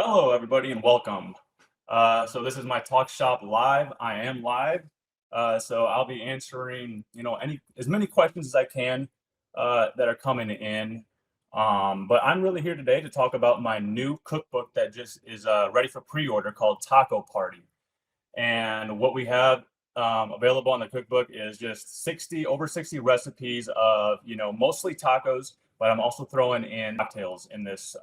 Hello, everybody, and welcome. So this is my talk shop live. I am live, so I'll be answering, any as many questions as I can that are coming in. But I'm really here today to talk about my new cookbook that just is ready for pre-order called Taco Party. And what we have available on the cookbook is just over 60 recipes of, mostly tacos, but I'm also throwing in cocktails in this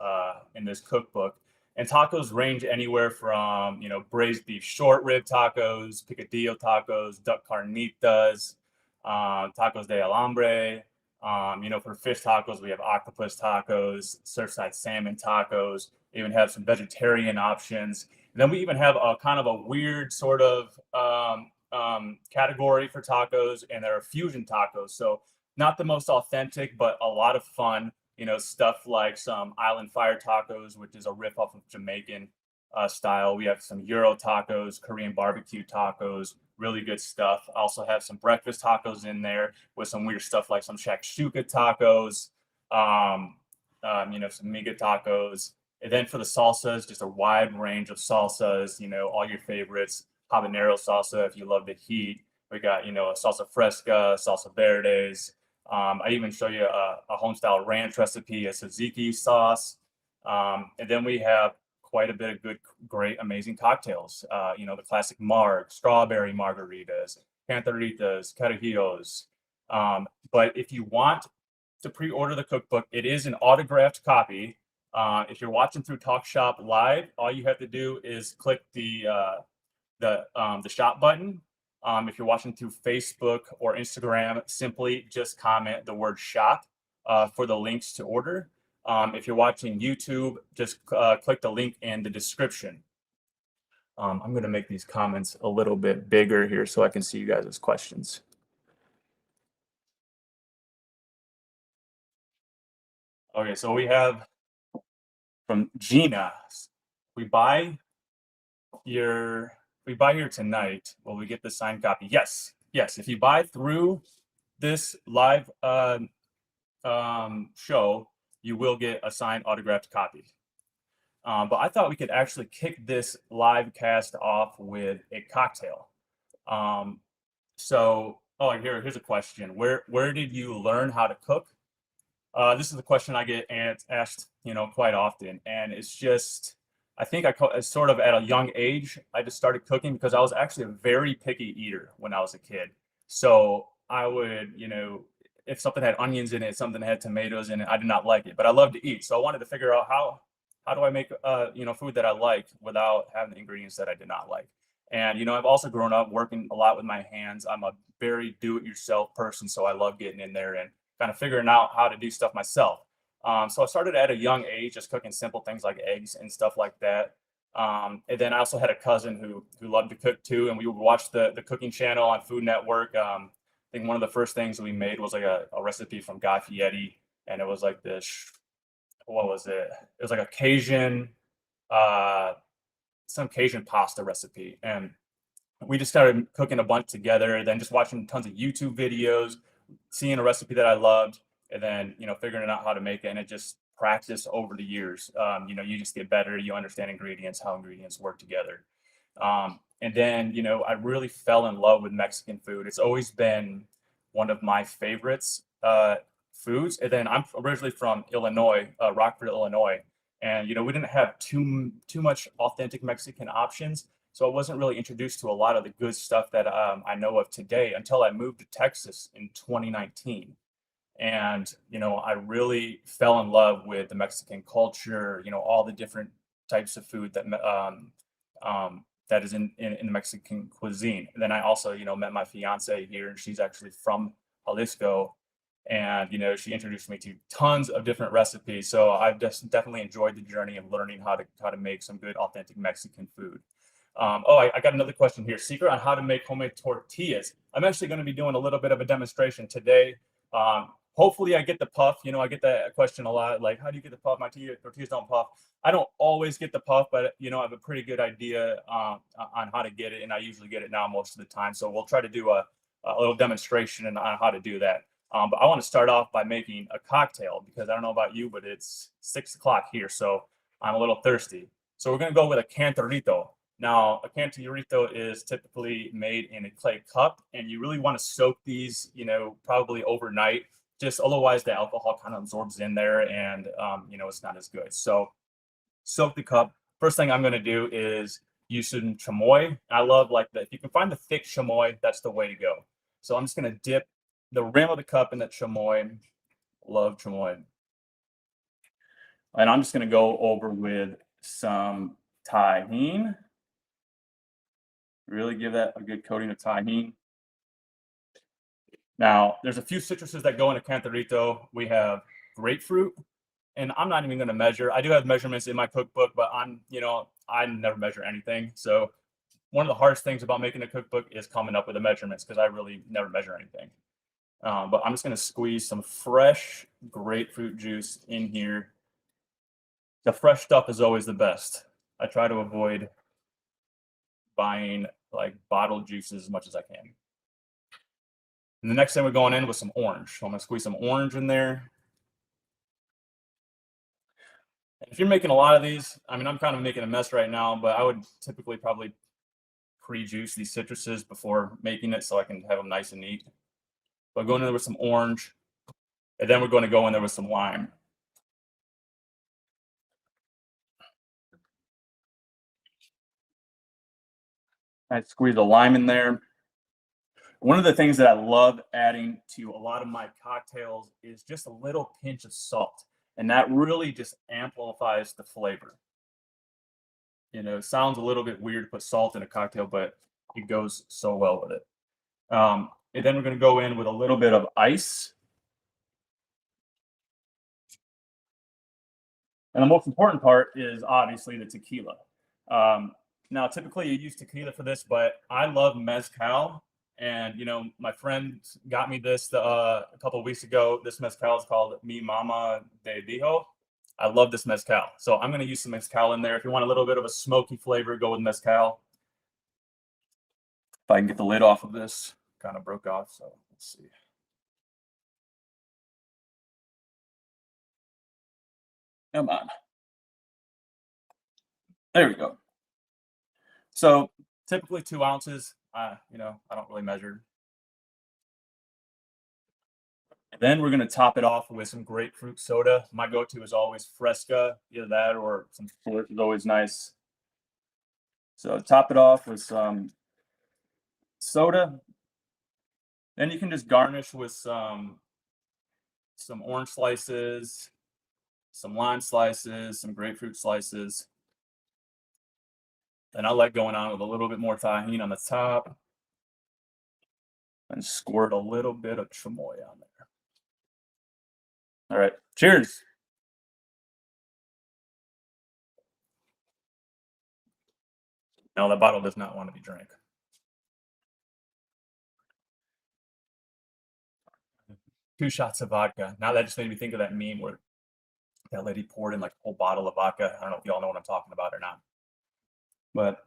cookbook. And tacos range anywhere from, braised beef short rib tacos, picadillo tacos, duck carnitas, tacos de alambre. For fish tacos, we have octopus tacos, surfside salmon tacos. Even have some vegetarian options. And then we even have a kind of a weird sort of category for tacos, and there are fusion tacos. So not the most authentic, but a lot of fun. Stuff like some Island Fire tacos, which is a riff off of Jamaican style. We have some Euro tacos, Korean barbecue tacos, really good stuff. I also have some breakfast tacos in there with some weird stuff like some shakshuka tacos, some miga tacos. And then for the salsas, just a wide range of salsas, all your favorites. Habanero salsa, if you love the heat. We got, a salsa fresca, salsa verdes. I even show you a home style ranch recipe, a tzatziki sauce. And then we have quite a bit of good, great, amazing cocktails. The classic marg, strawberry margaritas, canteritas, carijillos. But if you want to pre-order the cookbook, it is an autographed copy. If you're watching through Talk Shop Live, all you have to do is click the shop button. If you're watching through Facebook or Instagram, simply just comment the word shop for the links to order. If you're watching YouTube, just click the link in the description. I'm going to make these comments a little bit bigger here so I can see you guys' questions. Okay, so we have from Gina. We buy here tonight. Will we get the signed copy? Yes. If you buy through this live show, you will get a signed autographed copy. But I thought we could actually kick this live cast off with a cocktail. Here's a question. Where did you learn how to cook? This is a question I get asked, quite often, and it's just, I think sort of at a young age, I just started cooking because I was actually a very picky eater when I was a kid. So I would, if something had onions in it, something that had tomatoes in it, I did not like it, but I love to eat. So I wanted to figure out how do I make, food that I like without having the ingredients that I did not like. And, I've also grown up working a lot with my hands. I'm a very do-it-yourself person, so I love getting in there and kind of figuring out how to do stuff myself. So I started at a young age, just cooking simple things like eggs and stuff like that. And then I also had a cousin who loved to cook too, and we would watch the cooking channel on Food Network. I think one of the first things we made was like a recipe from Guy Fieri, and it was like this. What was it? It was like a Cajun, some Cajun pasta recipe, and we just started cooking a bunch together. Then just watching tons of YouTube videos, seeing a recipe that I loved, and then figuring out how to make it, and it just practice over the years. You just get better. You understand ingredients, how ingredients work together, and then I really fell in love with Mexican food. It's always been one of my favorites foods. And then I'm originally from Illinois, Rockford, Illinois, and we didn't have too much authentic Mexican options. So I wasn't really introduced to a lot of the good stuff that I know of today until I moved to Texas in 2019. And, I really fell in love with the Mexican culture, all the different types of food that is in the Mexican cuisine. And then I also, met my fiance here, and she's actually from Jalisco. And, she introduced me to tons of different recipes. So I've just definitely enjoyed the journey of learning how to make some good, authentic Mexican food. I got another question here. Secret on how to make homemade tortillas. I'm actually going to be doing a little bit of a demonstration today. Hopefully I get the puff. I get that question a lot. Like, how do you get the puff? My tortillas don't puff. I don't always get the puff, but I have a pretty good idea on how to get it, and I usually get it now most of the time. So we'll try to do a little demonstration on how to do that. But I want to start off by making a cocktail because I don't know about you, but it's 6 o'clock here, so I'm a little thirsty. So we're going to go with a cantarito. Now, a cantarito is typically made in a clay cup, and you really want to soak these, probably overnight. Just otherwise, the alcohol kind of absorbs in there, and it's not as good. So soak the cup. First thing I'm going to do is use some chamoy. I love like if you can find the thick chamoy, that's the way to go. So I'm just going to dip the rim of the cup in that chamoy. Love chamoy. And I'm just going to go over with some tahine. Really give that a good coating of tahine. Now, there's a few citruses that go in a cantarito. We have grapefruit, and I'm not even going to measure. I do have measurements in my cookbook, but I never measure anything. So one of the hardest things about making a cookbook is coming up with the measurements because I really never measure anything. But I'm just going to squeeze some fresh grapefruit juice in here. The fresh stuff is always the best. I try to avoid buying like bottled juices as much as I can. And the next thing we're going in with some orange. So I'm going to squeeze some orange in there. If you're making a lot of these, I'm kind of making a mess right now, but I would typically probably pre-juice these citruses before making it so I can have them nice and neat. But going in there with some orange, and then we're going to go in there with some lime. I squeeze a lime in there. One of the things that I love adding to a lot of my cocktails is just a little pinch of salt. And that really just amplifies the flavor. It sounds a little bit weird to put salt in a cocktail, but it goes so well with it. And then we're going to go in with a little bit of ice. And the most important part is obviously the tequila. Now, typically you use tequila for this, but I love mezcal. And, my friend got me this a couple of weeks ago. This mezcal is called Mi Mama de Dijo. I love this mezcal. So I'm going to use some mezcal in there. If you want a little bit of a smoky flavor, go with mezcal. If I can get the lid off of this, kind of broke off. So let's see. Come on. There we go. So typically 2 ounces. I don't really measure. And then we're going to top it off with some grapefruit soda. My go-to is always Fresca, either that or some Flirt is always nice. So top it off with some soda. Then you can just garnish with some orange slices, some lime slices, some grapefruit slices. And I like going on with a little bit more tahini on the top and squirt a little bit of chamoy on there. All right, cheers. No, that bottle does not want to be drank. Two shots of vodka. Now that just made me think of that meme where that lady poured in like a whole bottle of vodka. I don't know if y'all know what I'm talking about or not. But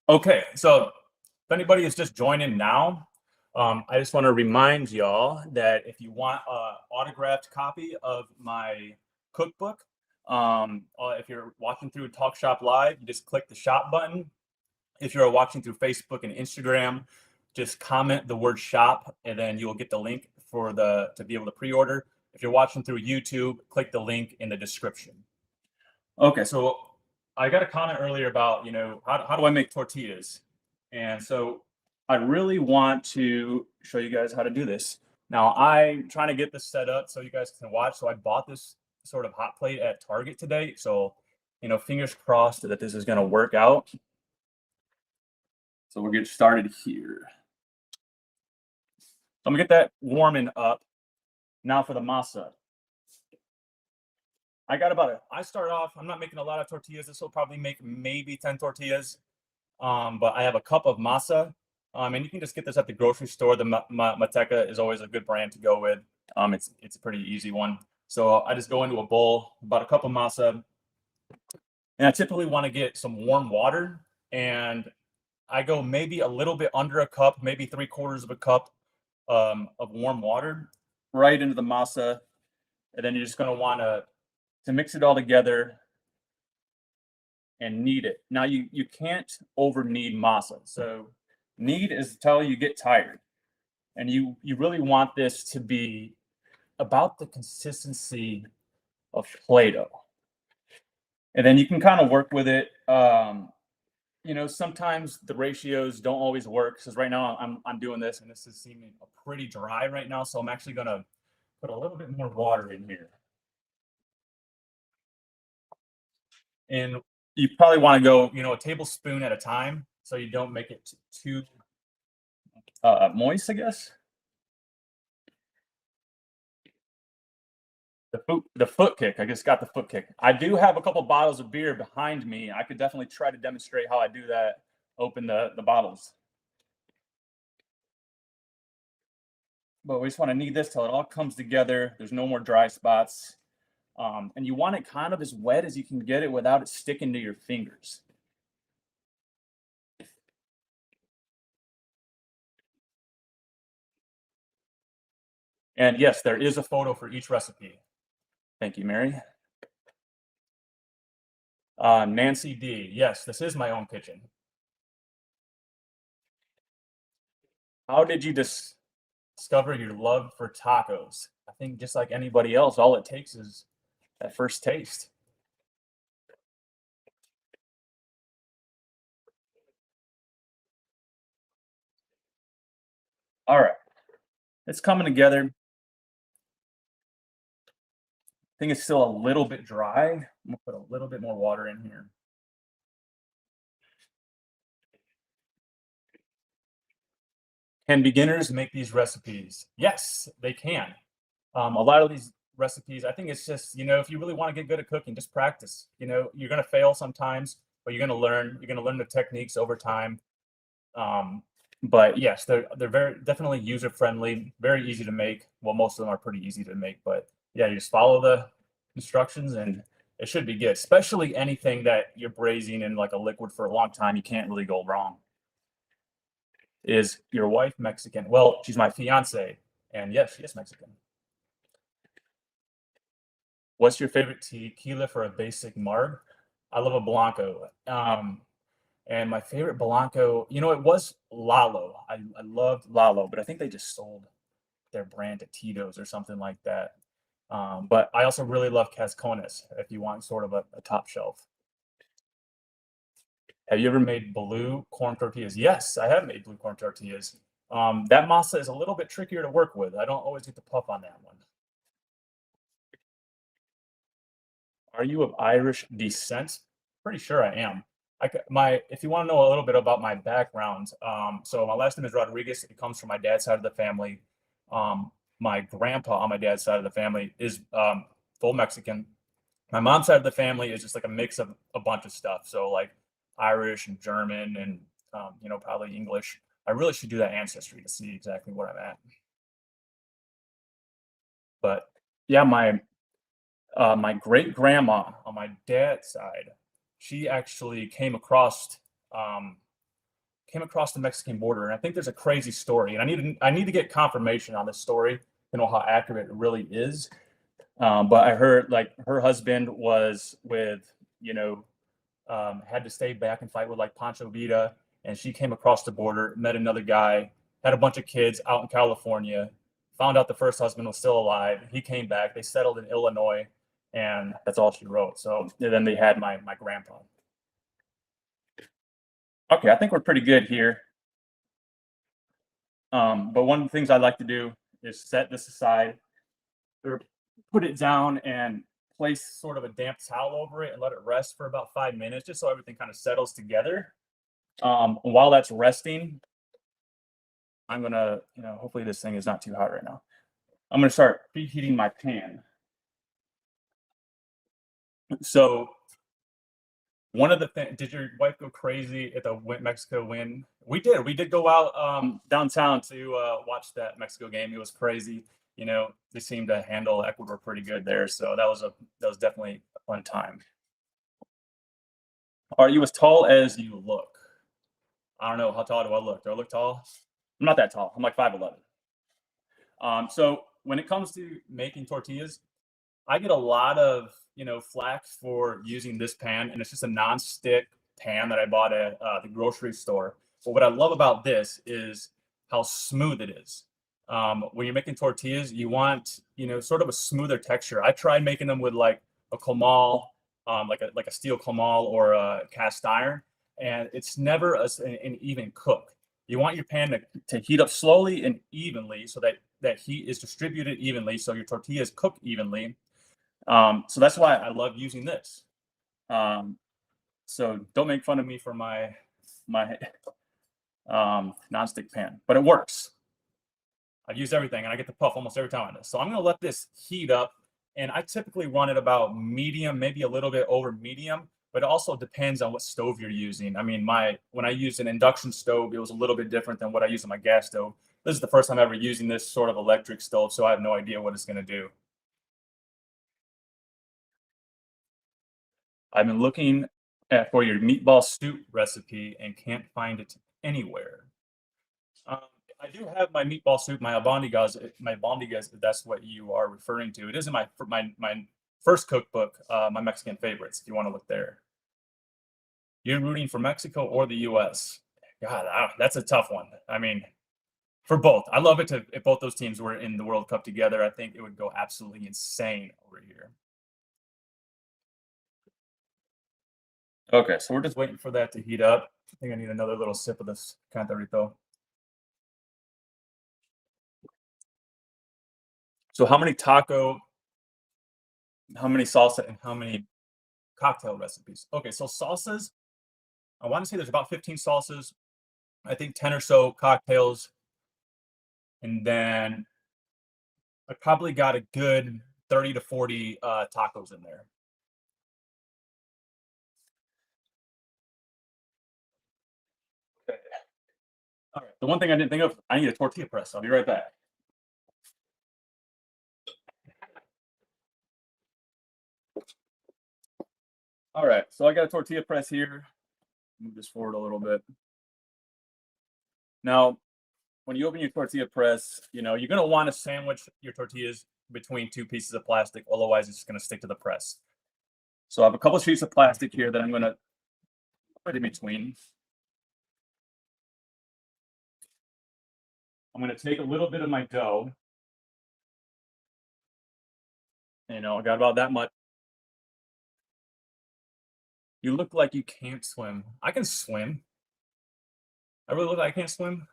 okay, so if anybody is just joining now, I just want to remind y'all that if you want an autographed copy of my cookbook, if you're watching through Talk Shop Live, you just click the shop button. If you're watching through Facebook and Instagram, just comment the word shop, and then you'll get the link to be able to pre-order. If you're watching through YouTube, click the link in the description. Okay, so I got a comment earlier about, how do I make tortillas? And so I really want to show you guys how to do this. Now, I'm trying to get this set up so you guys can watch. So I bought this sort of hot plate at Target today. So, fingers crossed that this is going to work out. So we'll get started here. So I'm going to get that warming up. Now for the masa. I start off, I'm not making a lot of tortillas. This will probably make maybe 10 tortillas. But I have a cup of masa. And you can just get this at the grocery store. The Mateca is always a good brand to go with. It's a pretty easy one. So I just go into a bowl, about a cup of masa. And I typically want to get some warm water. And I go maybe a little bit under a cup, maybe 3/4 of a cup of warm water right into the masa. And then you're just going to want to mix it all together. and knead it. Now you can't over knead masa. So knead is until you get tired, and you really want this to be about the consistency of Play-Doh, and then you can kind of work with it. Sometimes the ratios don't always work because right now I'm doing this and this is seeming pretty dry right now. So I'm actually gonna put a little bit more water in here. And you probably want to go, a tablespoon at a time so you don't make it too moist, I guess. The foot kick. I just got the foot kick. I do have a couple bottles of beer behind me. I could definitely try to demonstrate how I do that. Open the bottles. But we just want to knead this till it all comes together. There's no more dry spots. And you want it kind of as wet as you can get it without it sticking to your fingers. And yes, there is a photo for each recipe. Thank you, Mary. Nancy D. Yes, this is my own kitchen. How did you discover your love for tacos? I think just like anybody else, all it takes is that first taste. All right, it's coming together. I think it's still a little bit dry. I'm gonna put a little bit more water in here. Can beginners make these recipes? Yes, they can. A lot of these recipes, I think it's just, if you really want to get good at cooking, just practice. You're going to fail sometimes, but you're going to learn. You're going to learn the techniques over time. Um, but yes, they're very definitely user friendly, very easy to make. Well, most of them are pretty easy to make, but yeah, you just follow the instructions and it should be good. Especially anything that you're braising in like a liquid for a long time, you can't really go wrong. Is your wife Mexican? Well, she's my fiance, and yes, she is Mexican. What's your favorite tequila for a basic marg? I love a Blanco. And my favorite Blanco, it was Lalo. I loved Lalo, but I think they just sold their brand to Tito's or something like that. But I also really love Cascones if you want sort of a top shelf. Have you ever made blue corn tortillas? Yes, I have made blue corn tortillas. That masa is a little bit trickier to work with. I don't always get the puff on that one. Are you of Irish descent? Pretty sure I am. If you want to know a little bit about my background, so my last name is Rodriguez. It comes from my dad's side of the family. My grandpa on my dad's side of the family is full Mexican. My mom's side of the family is just like a mix of a bunch of stuff. So like Irish and German and probably English. I really should do that ancestry to see exactly what I'm at. But yeah, my great grandma on my dad's side, she actually um, came across the Mexican border, and I think there's a crazy story, and I need to get confirmation on this story to know how accurate it really is. But I heard like her husband was with had to stay back and fight with like Pancho Villa, and she came across the border, met another guy, had a bunch of kids out in California, found out the first husband was still alive. He came back, they settled in Illinois, and that's all she wrote. So then they had my grandpa. Okay, I think we're pretty good here. But one of the things I like to do is set this aside or put it down and place sort of a damp towel over it and let it rest for about 5 minutes, just so everything kind of settles together. While that's resting, I'm gonna, hopefully this thing is not too hot right now. I'm gonna start preheating my pan. So one of the things, did your wife go crazy at the Mexico win? We did. We did go out downtown to watch that Mexico game. It was crazy. They seemed to handle Ecuador pretty good there. So that was definitely a fun time. Are you as tall as you look? I don't know. How tall do I look? Do I look tall? I'm not that tall. I'm like 5'11". So when it comes to making tortillas, I get a lot of flack for using this pan, and it's just a non-stick pan that I bought at the grocery store. But what I love about this is how smooth it is. When you're making tortillas, you want, sort of a smoother texture. I tried making them with like a comal, like a steel comal or a cast iron, and it's never an even cook. You want your pan to heat up slowly and evenly so that heat is distributed evenly so your tortillas cook evenly. So that's why I love using this. Um, so don't make fun of me for my nonstick pan, but it works. I've used everything and I get the puff almost every time on this. So I'm gonna let this heat up, and I typically run it about medium, maybe a little bit over medium, but it also depends on what stove you're using. I mean, when I used an induction stove, it was a little bit different than what I use on my gas stove. This is the first time ever using this sort of electric stove, so I have no idea what it's gonna do. I've been looking for your meatball soup recipe and can't find it anywhere. Um, I do have my meatball soup, my albondigas, if that's what you are referring to. It is in my first cookbook, my Mexican favorites. If you want to look there, you're rooting for Mexico or the U.S. God, that's a tough one. I mean, for both, I love it if both those teams were in the World Cup together. I think it would go absolutely insane over here. Okay, so we're just waiting for that to heat up. I think I need another little sip of this cantarito. So how many salsa, and how many cocktail recipes? Okay, so salsas, I want to say there's about 15 salsas, I think 10 or so cocktails, and then I probably got a good 30 to 40 tacos in there. Okay. All right. The one thing I didn't think of, I need a tortilla press. I'll be right back. All right. So I got a tortilla press here. Move this forward a little bit. Now, when you open your tortilla press, you're going to want to sandwich your tortillas between two pieces of plastic. Otherwise, it's going to stick to the press. So I have a couple sheets of plastic here that I'm going to put in between. I'm going to take a little bit of my dough. I got about that much. You look like you can't swim. I can swim. I really look like I can't swim.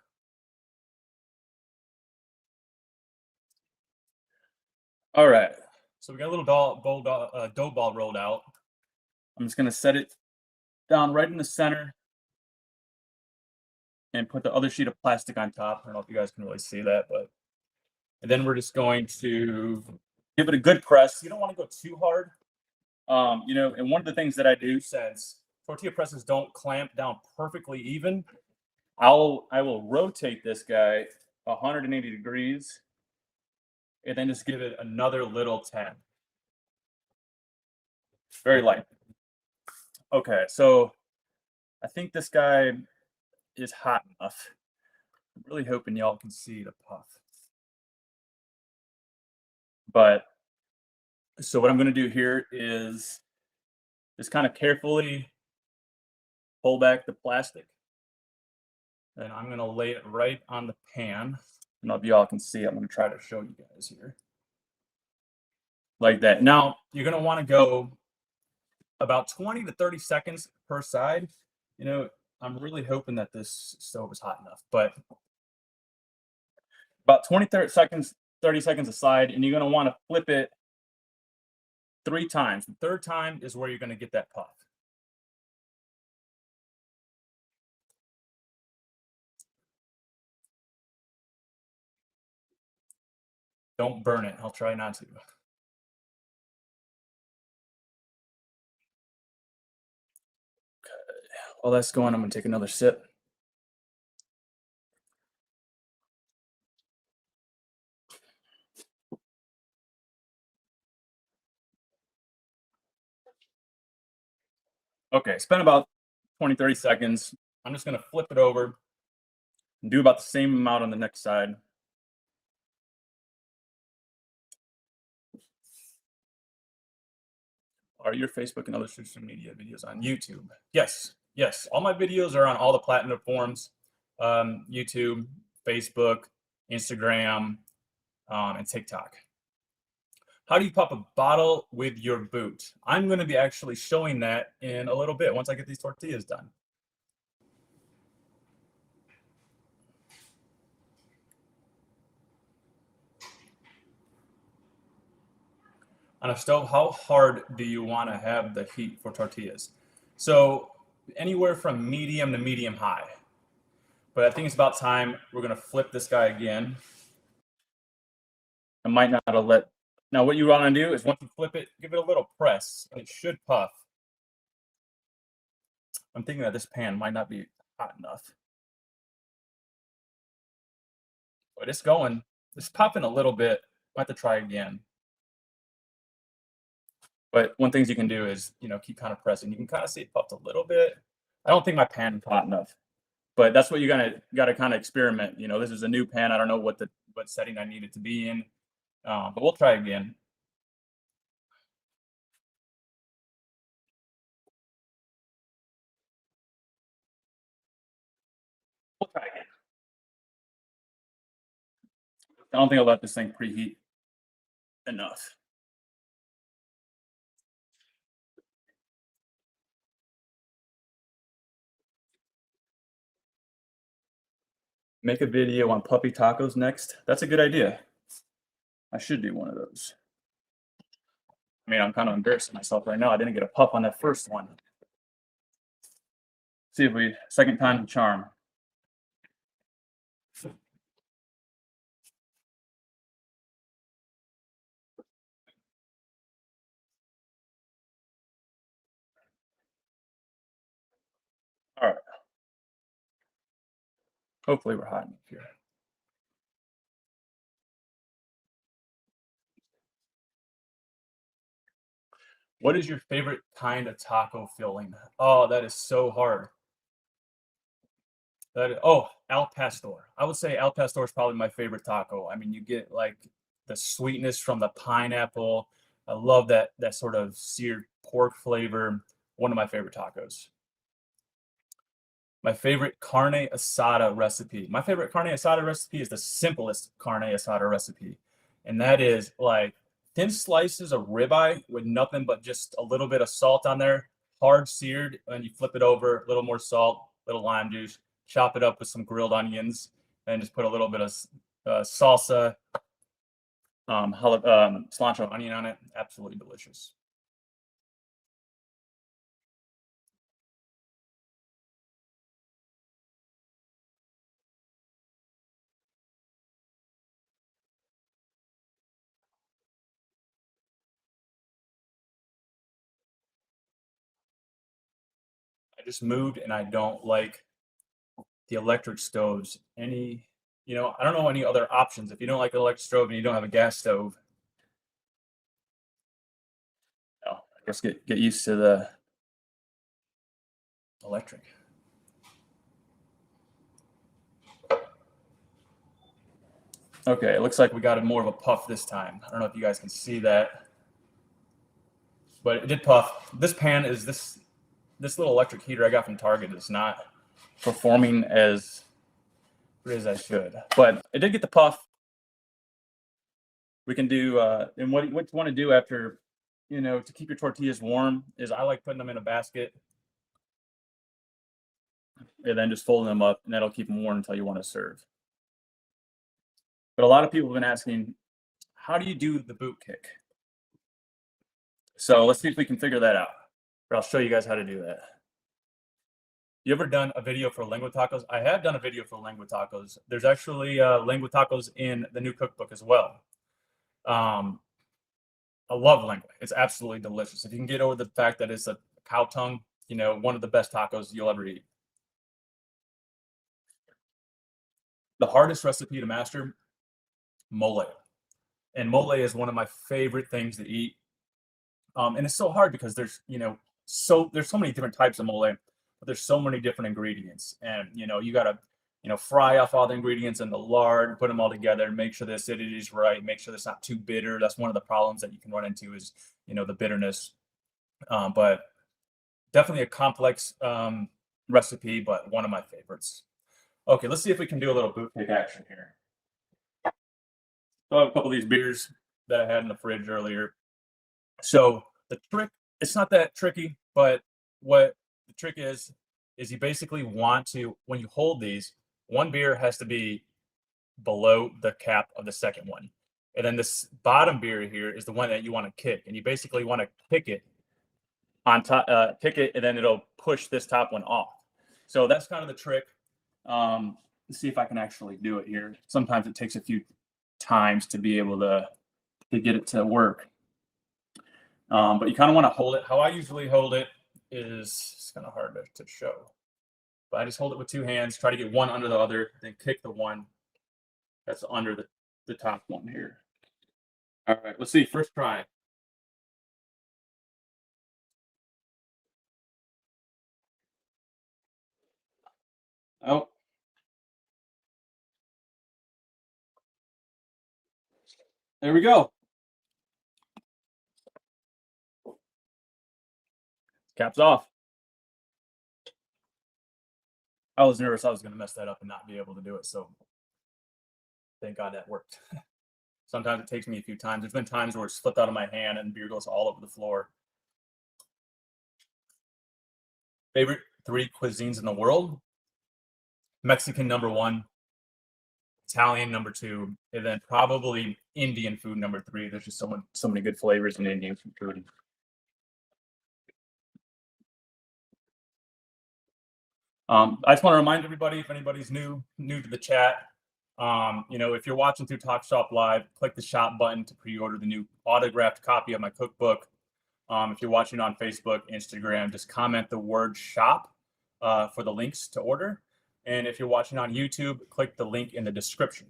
All right. So we got a little dough ball rolled out. I'm just going to set it down right in the center and put the other sheet of plastic on top. I don't know if you guys can really see that, and then we're just going to give it a good press. You don't want to go too hard. And one of the things that I do, since tortilla presses don't clamp down perfectly even, I will rotate this guy 180 degrees and then just give it another little tap. Very light. Okay, so I think this guy is hot enough. I'm really hoping y'all can see the puff. But so what I'm going to do here is just kind of carefully pull back the plastic. And I'm going to lay it right on the pan. I don't know if y'all can see. I'm going to try to show you guys here. Like that. Now, you're going to want to go about 20 to 30 seconds per side. I'm really hoping that this stove is hot enough, but about 30 seconds aside, and you're going to want to flip it 3 times. The third time is where you're going to get that puff. Don't burn it. I'll try not to. While that's going, I'm going to take another sip. Okay, it's been about 20, 30 seconds. I'm just going to flip it over and do about the same amount on the next side. Are your Facebook and other social media videos on YouTube? Yes, yes. All my videos are on all the platforms: YouTube, Facebook, Instagram, and TikTok. How do you pop a bottle with your boot? I'm going to be actually showing that in a little bit once I get these tortillas done. On a stove, how hard do you want to have the heat for tortillas? So anywhere from medium to medium high. But I think it's about time we're going to flip this guy again. I might not have let. Now what you want to do is once you flip it, give it a little press and it should puff. I'm thinking that this pan might not be hot enough. But it's going. It's popping a little bit. Might have to try again. But one thing you can do is, keep kind of pressing. You can kind of see it puffed a little bit. I don't think my pan is hot enough. But that's what you gotta kind of experiment. This is a new pan. I don't know what setting I need it to be in. But we'll try again. We'll try again. I don't think I'll let this thing preheat enough. Make a video on puppy tacos next. That's a good idea. I should do one of those. I mean, I'm kind of embarrassing myself right now. I didn't get a puff on that first one. See if second time's the charm. All right. Hopefully we're hot enough here. What is your favorite kind of taco filling? Oh, that is so hard. Al pastor. I would say al pastor is probably my favorite taco. I mean, you get like the sweetness from the pineapple. I love that sort of seared pork flavor. One of my favorite tacos. My favorite carne asada recipe. My favorite carne asada recipe is the simplest carne asada recipe. And that is like thin slices of ribeye with nothing but just a little bit of salt on there, hard seared, and you flip it over, a little more salt, little lime juice, chop it up with some grilled onions, and just put a little bit of salsa, cilantro onion on it. Absolutely delicious. I just moved and I don't like the electric stoves. I don't know any other options. If you don't like an electric stove and you don't have a gas stove, I guess get used to the electric. Okay, it looks like we got more of a puff this time. I don't know if you guys can see that, but it did puff. This pan is this little electric heater I got from Target is not performing as good as I should, but it did get the puff. We can do, and what you want to do after, to keep your tortillas warm is I like putting them in a basket and then just folding them up, and that'll keep them warm until you want to serve. But a lot of people have been asking, how do you do the boot kick? So let's see if we can figure that out. But I'll show you guys how to do that. You ever done a video for lengua tacos? I have done a video for lengua tacos. There's actually lengua tacos in the new cookbook as well. I love lengua. It's absolutely delicious. If you can get over the fact that it's a cow tongue, one of the best tacos you'll ever eat. The hardest recipe to master, mole. And mole is one of my favorite things to eat. And it's so hard because there's so many different types of mole, but there's so many different ingredients, and you gotta fry off all the ingredients in the lard, put them all together, make sure the acidity is right, make sure it's not too bitter. That's one of the problems that you can run into is the bitterness. But definitely a complex recipe, but one of my favorites. Okay, let's see if we can do a little boot pick action here. So I have a couple of these beers that I had in the fridge earlier. So the trick, it's not that tricky, but what the trick is you basically want to, when you hold these, one beer has to be below the cap of the second one. And then this bottom beer here is the one that you want to kick. And you basically want to kick it on top, kick it, and then it'll push this top one off. So that's kind of the trick. Let's see if I can actually do it here. Sometimes it takes a few times to be able to get it to work. But you kind of want to hold it. How I usually hold it is, it's kind of hard to show. But I just hold it with two hands, try to get one under the other, then kick the one that's under the top one here. All right, let's see. First try. Oh, there we go. Caps off. I was nervous I was going to mess that up and not be able to do it. So thank God that worked. Sometimes it takes me a few times. There's been times where it's slipped out of my hand and beer goes all over the floor. Favorite three cuisines in the world? Mexican number one, Italian number two, and then probably Indian food number three. There's just so many good flavors in Indian food. I just want to remind everybody, if anybody's new to the chat, if you're watching through Talk Shop Live, click the shop button to pre-order the new autographed copy of my cookbook. If you're watching on Facebook, Instagram, just comment the word shop for the links to order. And if you're watching on YouTube, click the link in the description.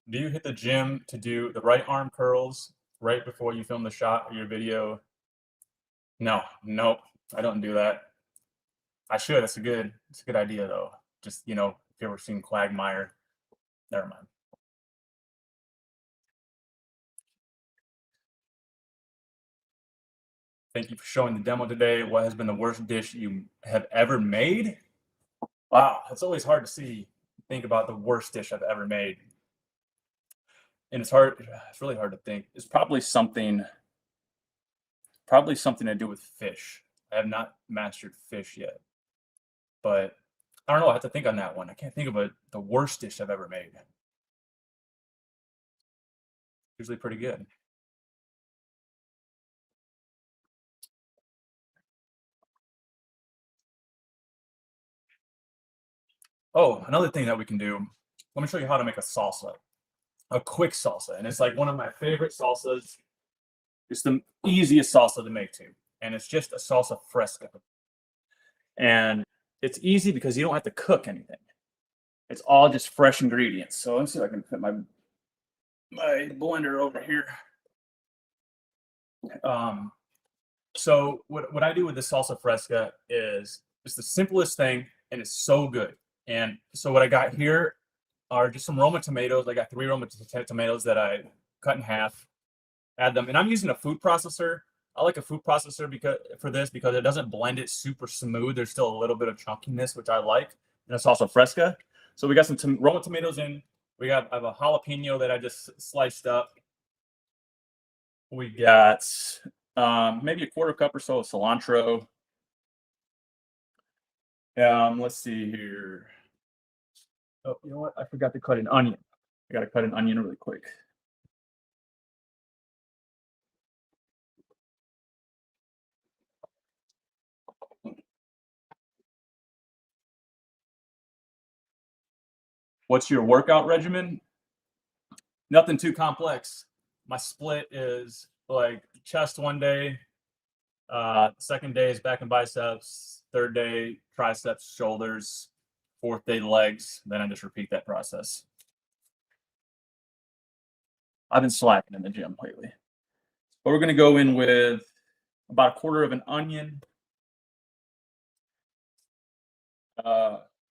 Do you hit the gym to do the right arm curls right before you film the shot or your video? No, nope, I don't do that. I should. It's a good idea though. Just, if you ever seen Quagmire, never mind. Thank you for showing the demo today. What has been the worst dish you have ever made? Wow, it's always hard to think about the worst dish I've ever made. And it's really hard to think. It's probably something to do with fish. I have not mastered fish yet. But I don't know, I have to think on that one. I can't think of the worst dish I've ever made. Usually pretty good. Oh, another thing that we can do, let me show you how to make a salsa, a quick salsa. And it's like one of my favorite salsas. It's the easiest salsa to make too. And it's just a salsa fresca. And it's easy because you don't have to cook anything. It's all just fresh ingredients. So let's see if I can put my blender over here. So what I do with the salsa fresca is it's the simplest thing and it's so good. And so what I got here are just some Roma tomatoes. I got 3 Roma tomatoes that I cut in half, add them, and I'm using a food processor. I like a food processor because it doesn't blend it super smooth. There's still a little bit of chunkiness, which I like, and it's also fresca. So we got some Roma tomatoes in. I have a jalapeno that I just sliced up. We got maybe a 1/4 cup or so of cilantro. Let's see here. Oh, you know what? I forgot to cut an onion. I got to cut an onion really quick. What's your workout regimen? Nothing too complex. My split is like chest one day, second day is back and biceps, third day triceps, shoulders, fourth day legs. Then I just repeat that process. I've been slacking in the gym lately. But we're going to go in with about 1/4 of an onion,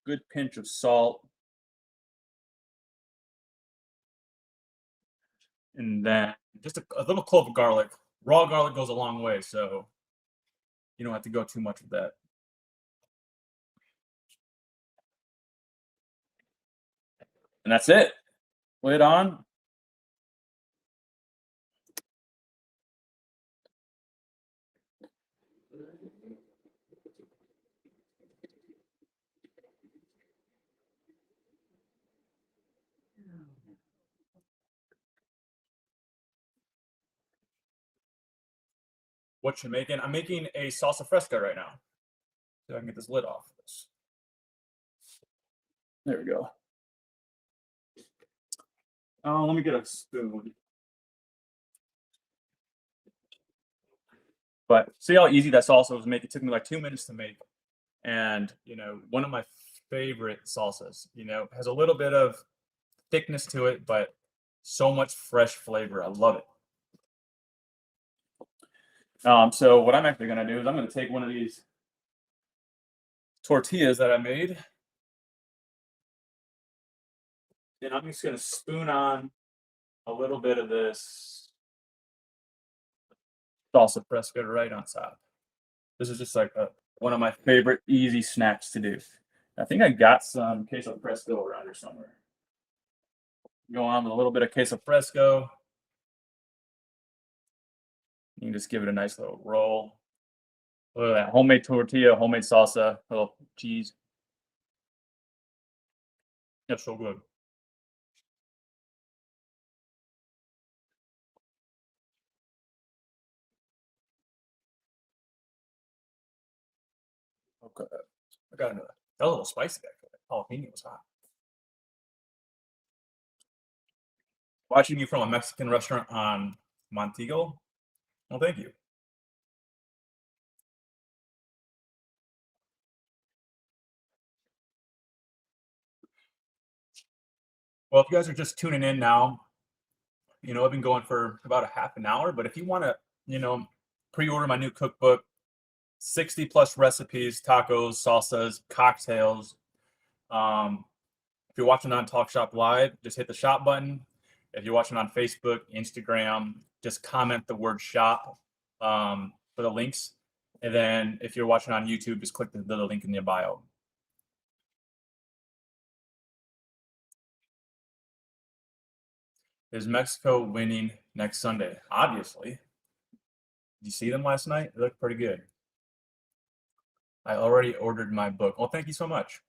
good pinch of salt, And then just a little clove of garlic. Raw garlic goes a long way, so you don't have to go too much with that. And that's it. Lid on. What you making? I'm making a salsa fresca right now. So I can get this lid off this. There we go. Let me get a spoon. But see how easy that salsa was to make? It took me like 2 minutes to make. And, one of my favorite salsas, has a little bit of thickness to it, but so much fresh flavor. I love it. So what I'm actually gonna do is I'm gonna take one of these tortillas that I made, and I'm just gonna spoon on a little bit of this salsa fresca right on top. This is just like one of my favorite easy snacks to do. I think I got some queso fresco around here somewhere. Go on with a little bit of queso fresco. You can just give it a nice little roll. Look at that homemade tortilla, homemade salsa, little cheese. That's so good. Okay. I got another. That was a little spicy actually. Jalapeno was hot. Watching you from a Mexican restaurant on Montego. Well, thank you. Well, if you guys are just tuning in now, I've been going for about a half an hour, but if you want to, pre-order my new cookbook, 60 plus recipes, tacos, salsas, cocktails. If you're watching on Talk Shop Live, just hit the shop button. If you're watching on Facebook, Instagram, just comment the word shop for the links. And then if you're watching on YouTube, just click the link in the bio. Is Mexico winning next Sunday? Obviously. Did you see them last night? They looked pretty good. I already ordered my book. Well, thank you so much.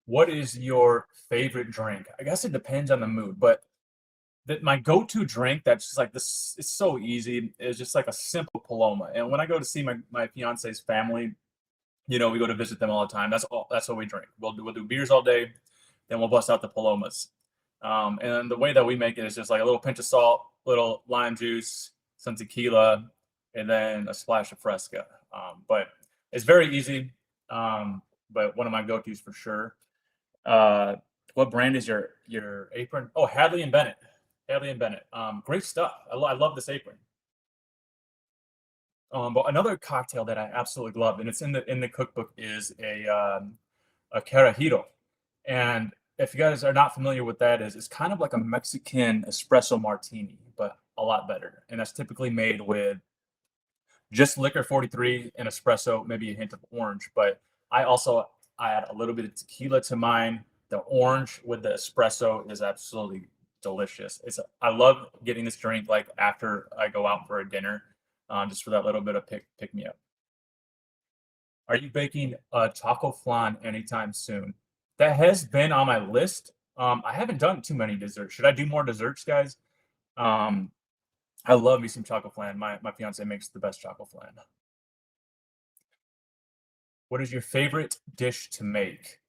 What is your favorite drink? I guess it depends on the mood, but my go-to drink that's just like this, it's so easy, is just like a simple Paloma. And when I go to see my fiance's family, we go to visit them all the time. That's what we drink. We'll do beers all day, then we'll bust out the Palomas. And the way that we make it is just like a little pinch of salt, little lime juice, some tequila, and then a splash of Fresca. But it's very easy. But one of my go-tos for sure. Uh, what brand is your apron? Oh, Hadley and Bennett. Hadley and Bennett. Great stuff. I love this apron. But another cocktail that I absolutely love, and it's in the cookbook, is a carajillo. And if you guys are not familiar with that is, it's kind of like a Mexican espresso martini, but a lot better. And that's typically made with just liquor 43 and espresso, maybe a hint of orange. But I add a little bit of tequila to mine. The orange with the espresso is absolutely delicious. I love getting this drink like after I go out for a dinner, just for that little bit of pick me up. Are you baking a taco flan anytime soon? That has been on my list. I haven't done too many desserts. Should I do more desserts, guys? Um, I love me some chocolate flan. My fiance makes the best chocolate flan. What is your favorite dish to make?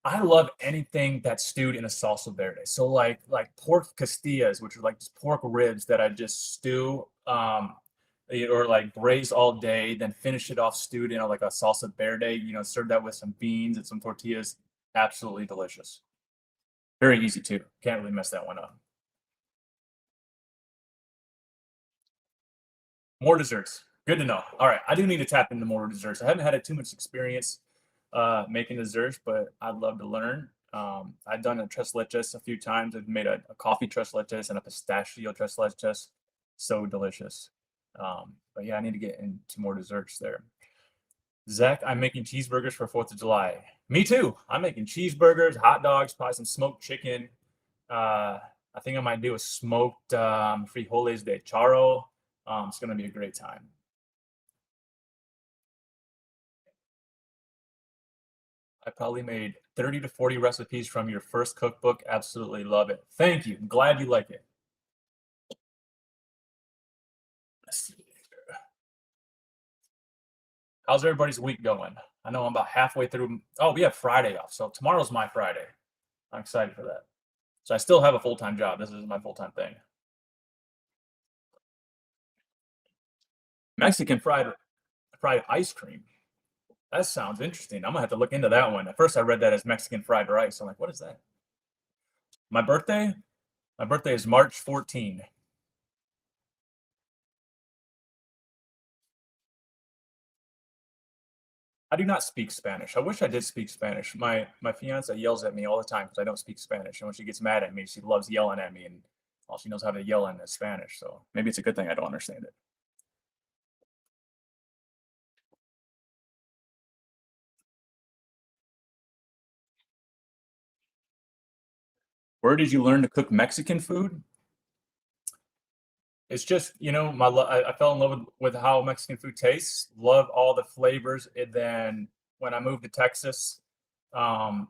I love anything that's stewed in a salsa verde. So like pork costillas, which are like just pork ribs that I just stew, or like braise all day, then finish it off stewed in like a salsa verde. Serve that with some beans and some tortillas. Absolutely delicious. Very easy too. Can't really mess that one up. More desserts. Good to know. All right, I do need to tap into more desserts. I haven't had too much experience. making desserts, but I'd love to learn. I've done a tres leches a few times. I've made a coffee tres leches and a pistachio tres leches. So delicious. But yeah, I need to get into more desserts there. Zach, I'm making cheeseburgers for 4th of July. Me too. I'm making cheeseburgers, hot dogs, probably some smoked chicken. I think I might do a smoked frijoles de charro. It's going to be a great time. I probably made 30 to 40 recipes from your first cookbook. Absolutely love it. Thank you. I'm glad you like it. Let's see. How's everybody's week going? I know I'm about halfway through. Oh, we have Friday off. So tomorrow's my Friday. I'm excited for that. So I still have a full-time job. This is my full-time thing. Mexican fried ice cream. That sounds interesting. I'm gonna have to look into that one. At first, I read that as Mexican fried rice. I'm like, what is that? My birthday? My birthday is March 14. I do not speak Spanish. I wish I did speak Spanish. My fiance yells at me all the time because I don't speak Spanish. And when she gets mad at me, she loves yelling at me, and all she knows how to yell in is Spanish. So maybe it's a good thing I don't understand it. Where did you learn to cook Mexican food? It's just, I fell in love with how Mexican food tastes. Love all the flavors. And then when I moved to Texas, I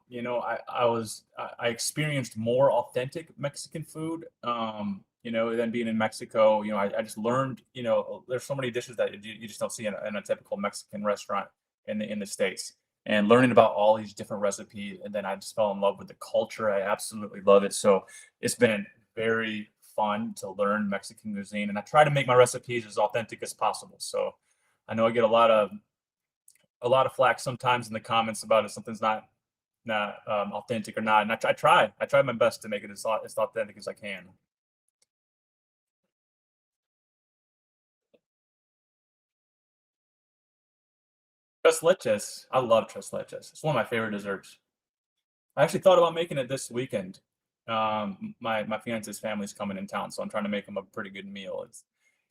experienced more authentic Mexican food. Than being in Mexico. I just learned. There's so many dishes that you just don't see in a typical Mexican restaurant in the states. And learning about all these different recipes, and then I just fell in love with the culture. I absolutely love it. So it's been very fun to learn Mexican cuisine, and I try to make my recipes as authentic as possible. So I know I get a lot of flack sometimes in the comments about if something's not authentic or not, and I try my best to make it as authentic as I can. Tres leches, I love tres leches. It's one of my favorite desserts. I actually thought about making it this weekend. My fiance's family's coming in town, so I'm trying to make them a pretty good meal. It's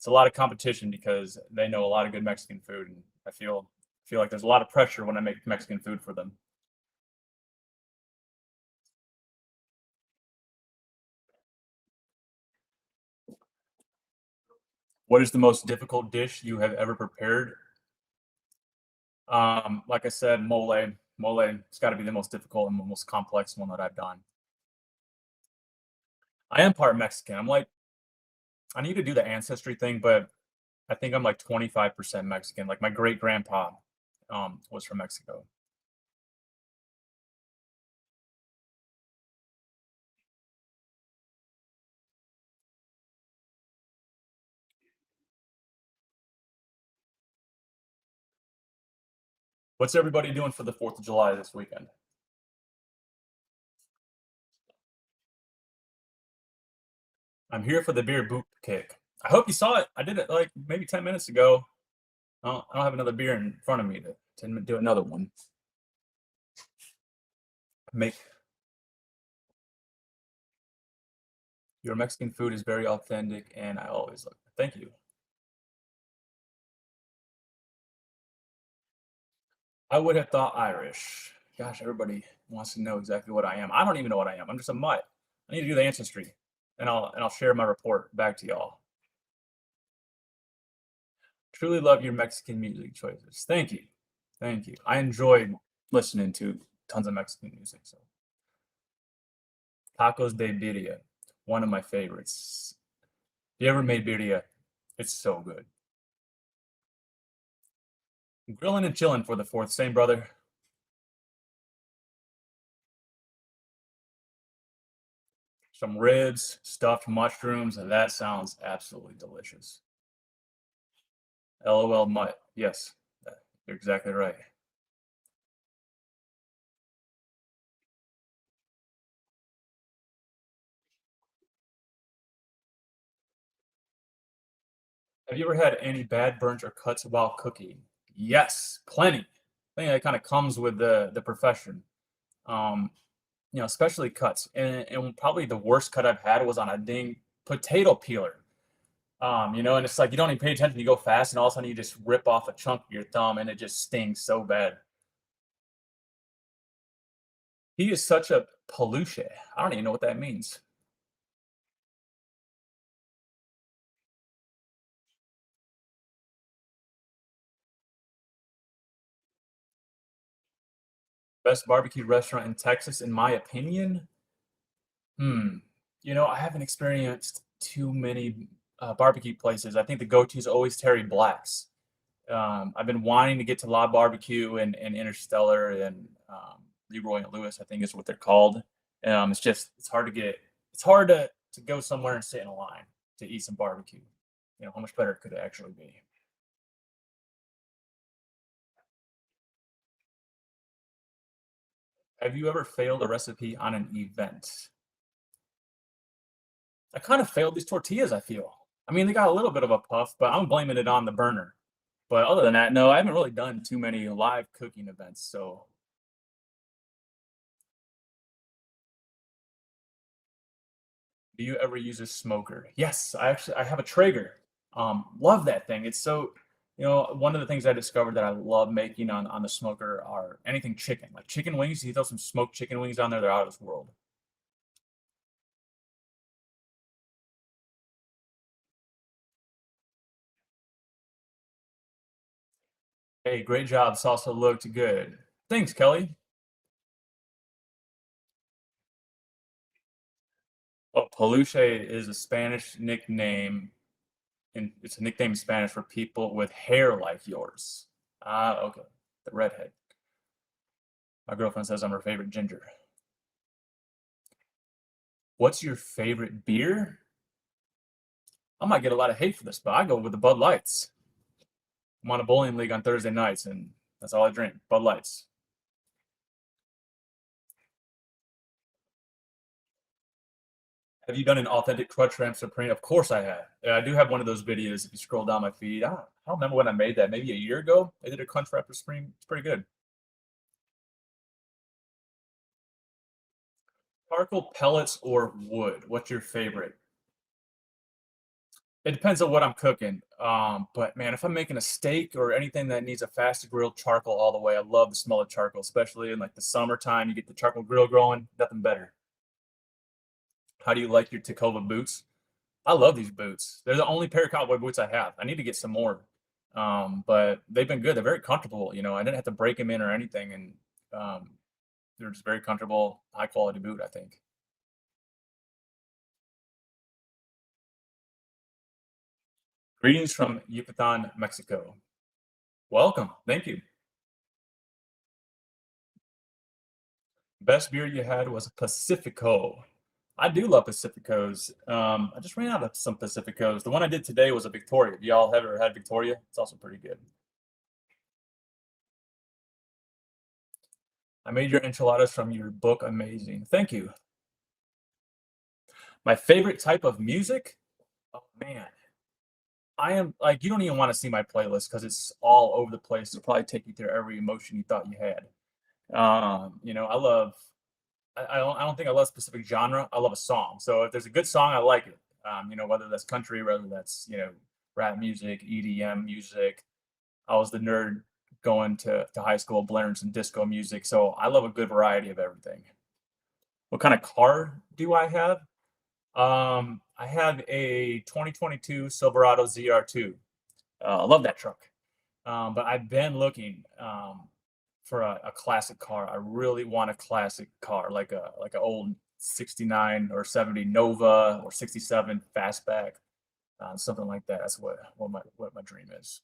a lot of competition because they know a lot of good Mexican food, and I feel like there's a lot of pressure when I make Mexican food for them. What is the most difficult dish you have ever prepared? Like I said, mole. Mole, it's got to be the most difficult and most complex one that I've done. I am part Mexican. I need to do the ancestry thing, but I think I'm like 25% Mexican. Like my great grandpa was from Mexico. What's everybody doing for the 4th of July this weekend? I'm here for the beer boot kick. I hope you saw it. I did it like maybe 10 minutes ago. I don't have another beer in front of me to do another one. Make Your Mexican food is very authentic, and I always love it. Thank you. I would have thought Irish. Gosh, everybody wants to know exactly what I am. I don't even know what I am. I'm just a mutt. I need to do the ancestry, and I'll share my report back to y'all. Truly love your Mexican music choices. Thank you. Thank you. I enjoy listening to tons of Mexican music. So tacos de birria, one of my favorites. If you ever made birria, it's so good. Grilling and chilling for the 4th, same brother. Some ribs, stuffed mushrooms, and that sounds absolutely delicious. LOL mutt. Yes, you're exactly right. Have you ever had any bad burns or cuts while cooking? Yes, plenty. I think that kind of comes with the profession. Um, especially cuts. And probably the worst cut I've had was on a dang potato peeler. And it's like you don't even pay attention. You go fast, and all of a sudden you just rip off a chunk of your thumb, and it just stings so bad. He is such a peluche. I don't even know what that means. Best barbecue restaurant in Texas, in my opinion. Hmm. I haven't experienced too many barbecue places. I think the go-to is always Terry Black's. I've been wanting to get to La Barbecue and Interstellar and Leroy and Lewis, I think is what they're called. It's hard to get. It's hard to go somewhere and sit in a line to eat some barbecue. How much better could it actually be? Have you ever failed a recipe on an event? I kind of failed these tortillas, I feel. I mean, they got a little bit of a puff, but I'm blaming it on the burner. But other than that, no, I haven't really done too many live cooking events. So, do you ever use a smoker? Yes, I have a Traeger. Love that thing. It's so, one of the things I discovered that I love making on the smoker are anything chicken, like chicken wings. You throw some smoked chicken wings on there, they're out of this world. Hey, great job. Salsa looked good. Thanks, Kelly. Well, peluche is a Spanish nickname, and it's a nickname in Spanish for people with hair like yours. Ah, okay. The redhead. My girlfriend says I'm her favorite ginger. What's your favorite beer? I might get a lot of hate for this, but I go with the Bud Lights. I'm on a bowling league on Thursday nights, and that's all I drink. Bud Lights. Have you done an authentic crunch wrap supreme? Of course I have. Yeah, I do have one of those videos. If you scroll down my feed, I don't remember when I made that. Maybe a year ago. I did a crunch wrap supreme. It's pretty good. Charcoal pellets or wood? What's your favorite? It depends on what I'm cooking. But man, if I'm making a steak or anything that needs a fast grill, charcoal all the way. I love the smell of charcoal, especially in like the summertime. You get the charcoal grill going, nothing better. How do you like your Tacoma boots? I love these boots. They're the only pair of cowboy boots I have. I need to get some more. But they've been good. They're very comfortable. I didn't have to break them in or anything, and um, they're just very comfortable, high quality boot. I think. Greetings from Yucatan, Mexico. Welcome. Thank you. Best beer you had was a Pacifico. I do love Pacificos. I just ran out of some Pacificos. The one I did today was a Victoria. Have y'all ever had Victoria? It's also pretty good. I made your enchiladas from your book amazing. Thank you. My favorite type of music? Oh man. I am like you don't even want to see my playlist because it's all over the place. It'll probably take you through every emotion you thought you had. I love I don't think I love a specific genre. I love a song. So if there's a good song, I like it. Whether that's country, whether that's, rap music, EDM music. I was the nerd going to high school, blaring some disco music. So I love a good variety of everything. What kind of car do I have? I have a 2022 Silverado ZR2. I love that truck. But I've been looking for a classic car. I really want a classic car, like an old '69 or '70 Nova or '67 Fastback, something like that. That's what my dream is.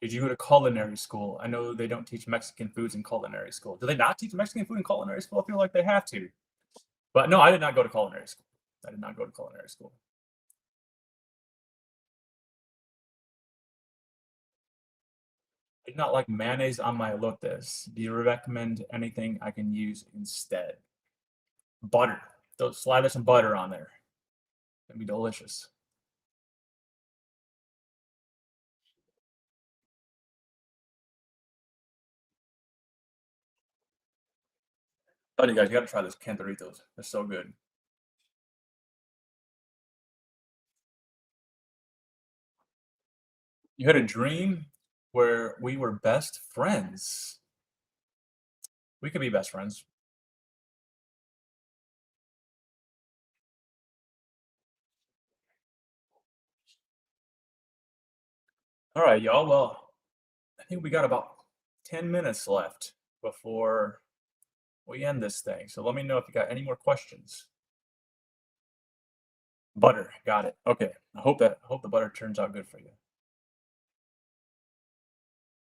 Did you go to culinary school? I know they don't teach Mexican foods in culinary school. Do they not teach Mexican food in culinary school? I feel like they have to. But no, I did not go to culinary school. I did not go to culinary school. I did not like mayonnaise on my elotes. Do you recommend anything I can use instead? Butter. Slide some butter on there. It'd be delicious. Oh, you guys, you gotta try this cantaritos. They're so good. You had a dream where we were best friends. We could be best friends. All right, y'all. Well, I think we got about 10 minutes left before we end this thing. So let me know if you got any more questions. Butter, got it. Okay. I hope the butter turns out good for you.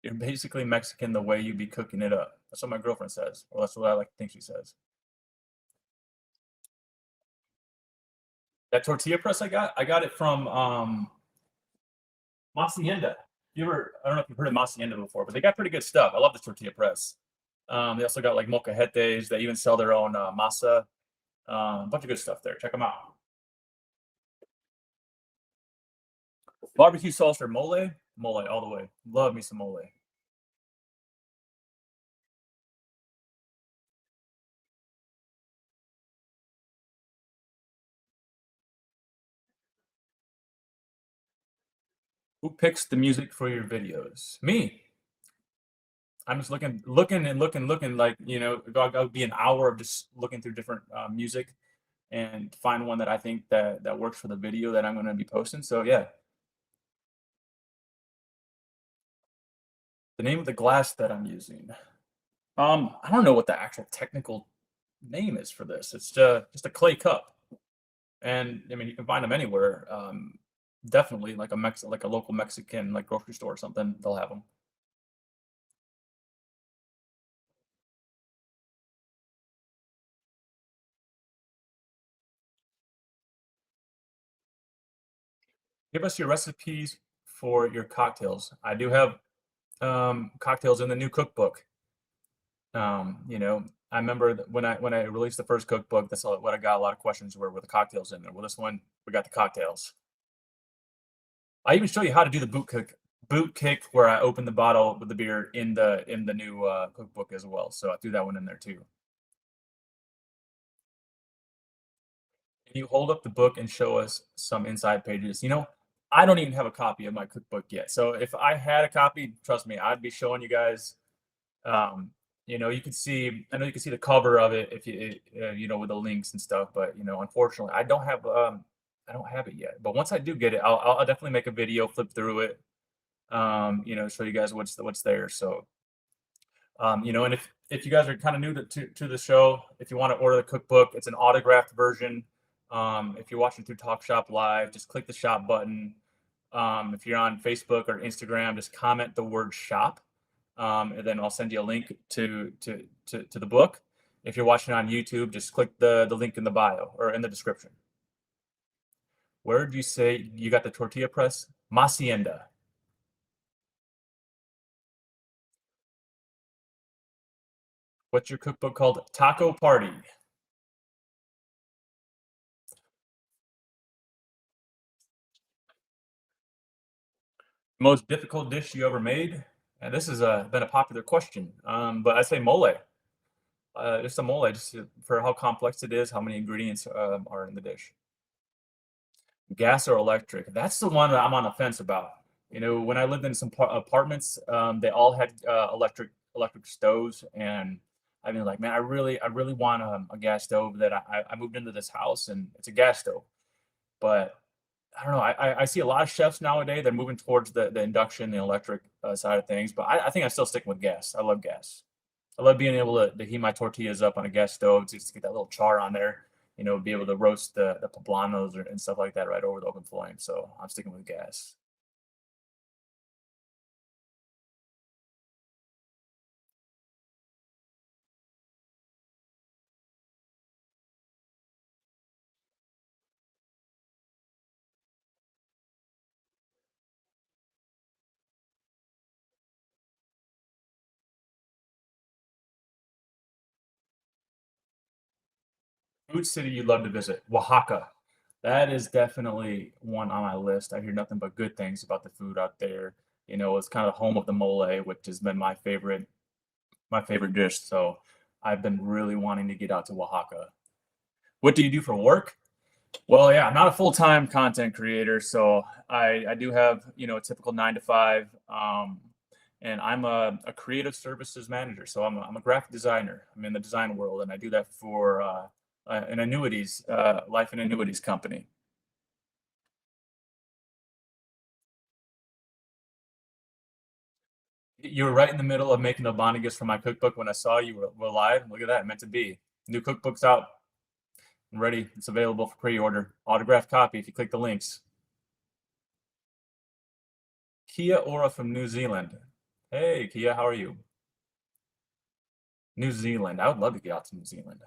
You're basically Mexican the way you be cooking it up. That's what my girlfriend says. Well, that's what I like to think she says. That tortilla press I got it from Hacienda. You ever? I don't know if you've heard of Hacienda before, but they got pretty good stuff. I love the tortilla press. They also got like molcajetes. They even sell their own masa. A bunch of good stuff there. Check them out. Barbecue sauce or mole? Mole all the way. Love me some mole. Who picks the music for your videos? Me. I'm just looking like I'll be an hour of just looking through different music and find one that I think that works for the video that I'm going to be posting. So yeah, the name of the glass that I'm using. I don't know what the actual technical name is for this. It's just a clay cup, and I mean you can find them anywhere. Definitely like a local Mexican like grocery store or something. They'll have them. Give us your recipes for your cocktails. I do have cocktails in the new cookbook. I remember when I released the first cookbook, that's what I got a lot of questions were the cocktails in there. Well, this one we got the cocktails. I even show you how to do the boot kick where I open the bottle with the beer in the new cookbook as well. So I threw that one in there too. Can you hold up the book and show us some inside pages? I don't even have a copy of my cookbook yet. So if I had a copy, trust me, I'd be showing you guys. Um, you can see. I know you can see the cover of it if with the links and stuff. But unfortunately, I don't have it yet. But once I do get it, I'll definitely make a video, flip through it. Show you guys what's there. So and if you guys are kind of new to the show, if you want to order the cookbook, it's an autographed version. If you're watching through Talk Shop Live, just click the shop button. If you're on Facebook or Instagram, just comment the word shop, and then I'll send you a link to the book. If you're watching on YouTube, just click the link in the bio or in the description. Where did you say you got the tortilla press? Hacienda. What's your cookbook called? Taco Party. Most difficult dish you ever made? And this has been a popular question, but I say mole. Just a mole, just for how complex it is, how many ingredients are in the dish. Gas or electric? That's the one that I'm on the fence about. When I lived in some apartments, they all had electric stoves, and I mean, like, man, I really want a gas stove. That I moved into this house, and it's a gas stove, but I don't know. I see a lot of chefs nowadays. They're moving towards the induction, the electric side of things. But I think I'm still sticking with gas. I love gas. I love being able to heat my tortillas up on a gas stove just to get that little char on there. Be able to roast the poblanos and stuff like that right over the open flame. So I'm sticking with gas. Food city you'd love to visit? Oaxaca. That is definitely one on my list. I hear nothing but good things about the food out there. You know, it's kind of home of the mole, which has been my favorite dish. So I've been really wanting to get out to Oaxaca. What do you do for work? Well, yeah, I'm not a full-time content creator, so I do have, a typical 9 to 5, and I'm a creative services manager, so I'm a graphic designer. I'm in the design world, and I do that for, an annuities, life and annuities company. You were right in the middle of making the Bonnegus for my cookbook when I saw you were live. Look at that, meant to be. New cookbook's out and ready. It's available for pre-order. Autographed copy if you click the links. Kia Ora from New Zealand. Hey, Kia, how are you? New Zealand. I would love to get out to New Zealand.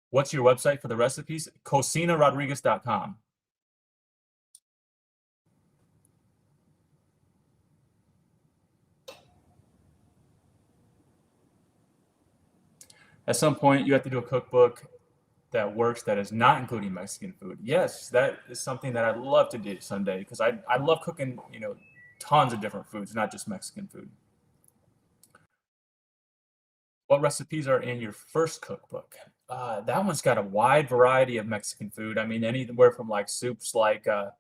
What's your website for the recipes? CocinaRodriguez.com. At some point, you have to do a cookbook that works that is not including Mexican food. Yes, that is something that I'd love to do someday because I love cooking, tons of different foods, not just Mexican food. What recipes are in your first cookbook? That one's got a wide variety of Mexican food. I mean, anywhere from like soups like a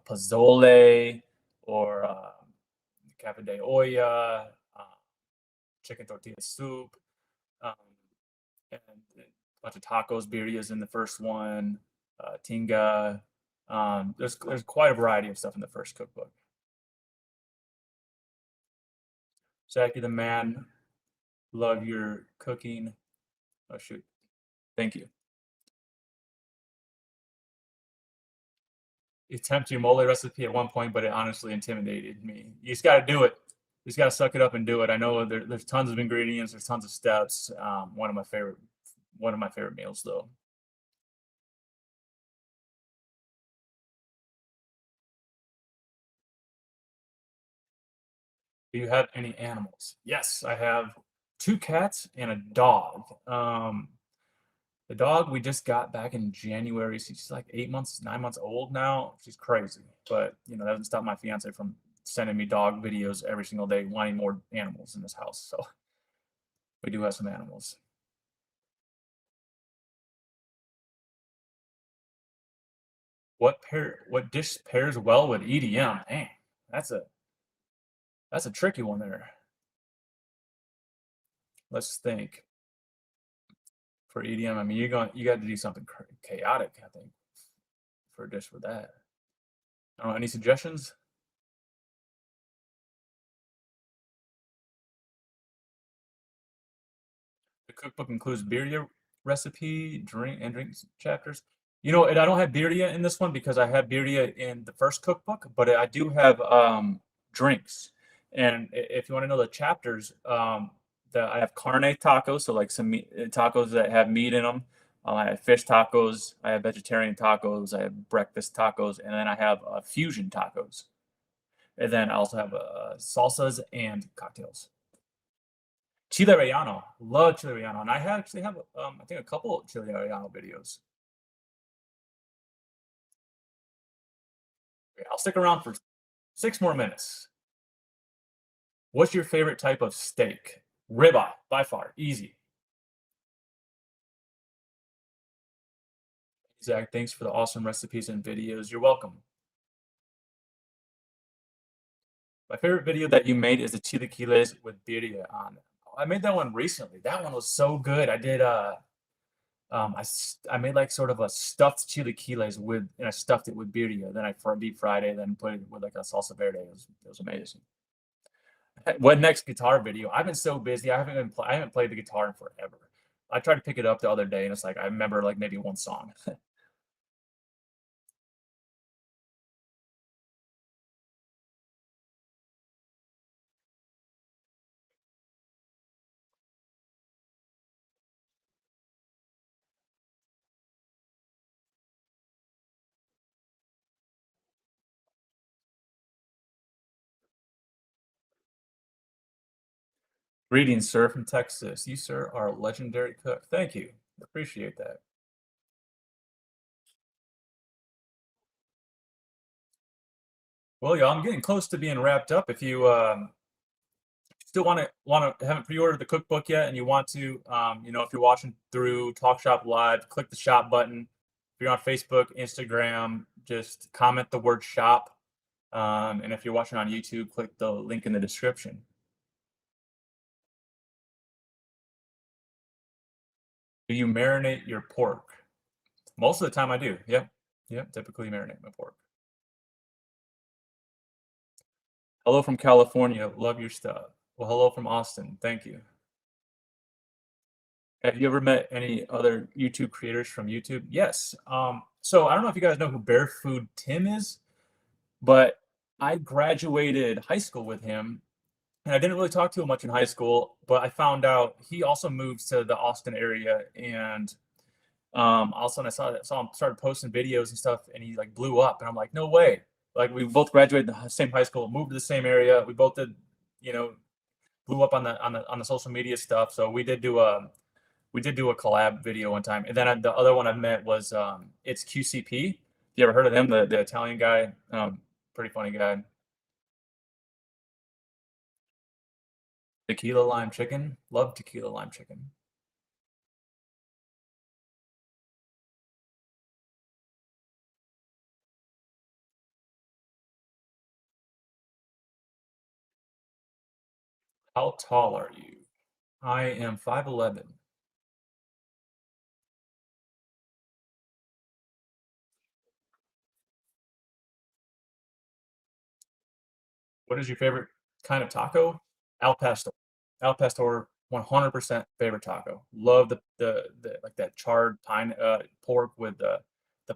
pozole or café de olla, chicken tortilla soup, um, and a bunch of tacos, birrias in the first one, tinga. There's quite a variety of stuff in the first cookbook. Jackie the man, love your cooking. Oh shoot, thank you. Attempt your mole recipe at one point, but it honestly intimidated me. You just got to do it. You just got to suck it up and do it. I know there's tons of ingredients, there's tons of steps. One of my favorite meals, though. Do you have any animals? Yes, I have two cats and a dog. The dog we just got back in January. She's like 8 months, 9 months old now. She's crazy, but that doesn't stop my fiance from sending me dog videos every single day, wanting more animals in this house. So we do have some animals. What dish pairs well with EDM? Dang, that's a that's a tricky one there. Let's think. For EDM, I mean, you got to do something chaotic, I think, for a dish for that. I don't know, any suggestions? The cookbook includes birria recipe, drinks chapters. And I don't have birria in this one because I have birria in the first cookbook, but I do have drinks. And if you want to know the chapters, I have carne tacos, so like some tacos that have meat in them. I have fish tacos. I have vegetarian tacos. I have breakfast tacos, and then I have fusion tacos. And then I also have salsas and cocktails. Chile relleno, love chile relleno, and actually have I think a couple of chile relleno videos. Okay, I'll stick around for 6 more minutes. What's your favorite type of steak? Ribeye, by far, easy. Zach, thanks for the awesome recipes and videos. You're welcome. My favorite video that you made is the chilaquiles with birria on it. I made that one recently. That one was so good. I did I made like sort of a stuffed chilaquiles and I stuffed it with birria. Then I deep fried it, then put it with like a salsa verde. It was amazing. What next guitar video? I've been so busy. I haven't played the guitar in forever. I tried to pick it up the other day, and it's like I remember like maybe one song. Greetings, sir, from Texas. You, sir, are a legendary cook. Thank you. Appreciate that. Well, y'all, I'm getting close to being wrapped up. If you still want to haven't pre-ordered the cookbook yet, and you want to, if you're watching through Talk Shop Live, click the shop button. If you're on Facebook, Instagram, just comment the word shop. And if you're watching on YouTube, click the link in the description. Do you marinate your pork? Most of the time I do. Yep. Yep. Typically marinate my pork. Hello from California. Love your stuff. Well, hello from Austin. Thank you. Have you ever met any other YouTube creators from YouTube? Yes. So I don't know if you guys know who Bear Food Tim is, but I graduated high school with him, and I didn't really talk to him much in high school, but I found out he also moves to the Austin area, and all of a sudden I saw him started posting videos and stuff, and he like blew up, and I'm like, no way! Like we both graduated the same high school, moved to the same area, we both did, you know, blew up on the social media stuff. So we did do a collab video one time, and then the other one I met was it's QCP. You ever heard of them? The Italian guy, pretty funny guy. Tequila lime chicken, love tequila lime chicken. How tall are you? I am 5'11". What is your favorite kind of taco? Al pastor. Al pastor, 100% favorite taco. Love the like that charred pine pork with the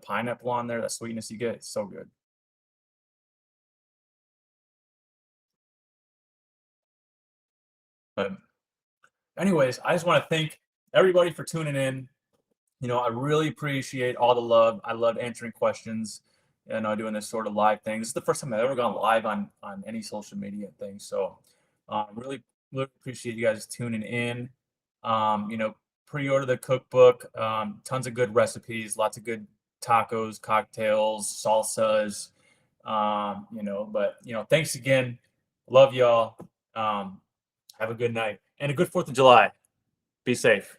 pineapple on there. That sweetness you get, it's so good. But anyways, I just want to thank everybody for tuning in. I really appreciate all the love. I love answering questions and doing this sort of live thing. This is the first time I've ever gone live on any social media thing. So really, really appreciate you guys tuning in. Pre-order the cookbook. Tons of good recipes, lots of good tacos, cocktails, salsas. But thanks again. Love y'all. Have a good night and a good 4th of July. Be safe.